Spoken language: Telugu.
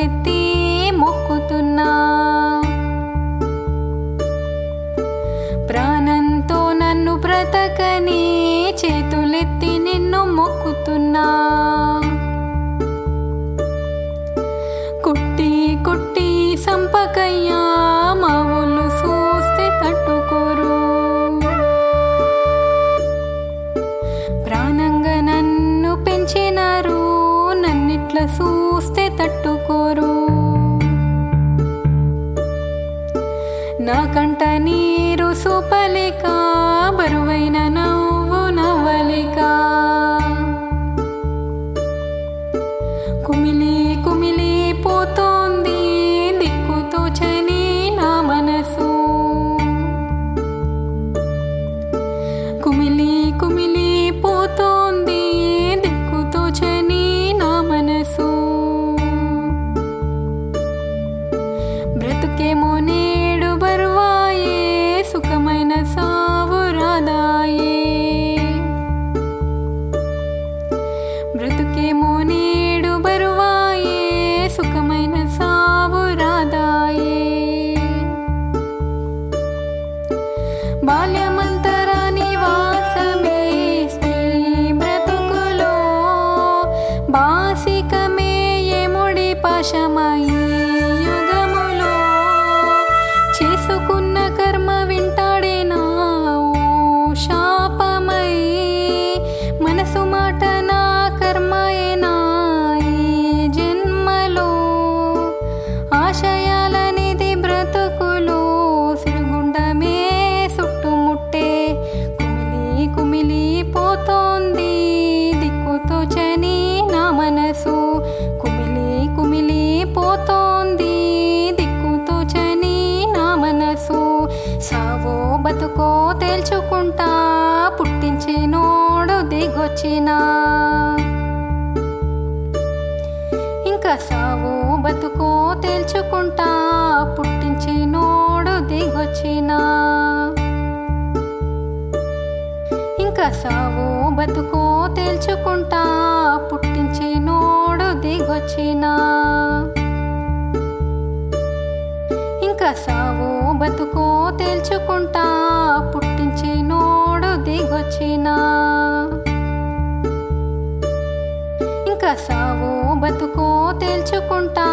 చేతులెత్తి మొక్కుతున్నా. ప్రాణంతో నన్ను బ్రతకని చేతులెత్తి నిన్ను మొక్కుతున్నా. కుట్టి కుట్టి సంపకయ్యా మా ఊళ్ళు చూస్తే తట్టుకోరు. ప్రాణంగా నన్ను పెంచినారు, నన్నిట్లా చూస్తే తట్టుకోరు. నా కంట నీరు చూపలేక బరువైన నవ్వు నవ్వలేక కుమిలి కుమిలి పోతోంది దిక్కుతోచని నా మనసు. కుమిలి కుమిలి పోతోంది దిక్కుతోచని నా మనసు. బ్రతుకేమో నేడు బరువాయే, సుఖమైన సావు రాదాయే. బ్రతుకేమో నేడు బరువాయే, సుఖమైన సావు రాదాయే. బాల్యమంతరా నివాసమే స్త్రీ బ్రతుకులో, బాసికమే ఎముడి పాశమయి యుగములో. చేసుకున్న కర్మ వింటాడేనా ఓ శాపమై, మనసు మాట నా కర్మయేనా ఈ జన్మలో. ఆశయాలనిది బ్రతుకులో సిరుగుండమే చుట్టుముట్టే. కుమిలి కుమిలి పోతోంది దిక్కుతోచని నా మనసు. కుమిలి కుమిలి పోతోంది దిక్కుతోచని నా మనసు. సావో బతుకో తేల్చుకుంటా పుట్టించినోడు దిగొచ్చినా. ఇంకా సావో బతుకో తేల్చుకుంటా పుట్టించినోడు దిగొచ్చినా. ఇంకా సావో బతుకో తేల్చుకుంటా పుట్టించినోడు దిగొచ్చినా. ఇంకా సావో బతుకో తేల్చుకుంటా పుట్టించినోడు దిగొచ్చినా. ఇంకా సావో బతుకో తేల్చుకుంటా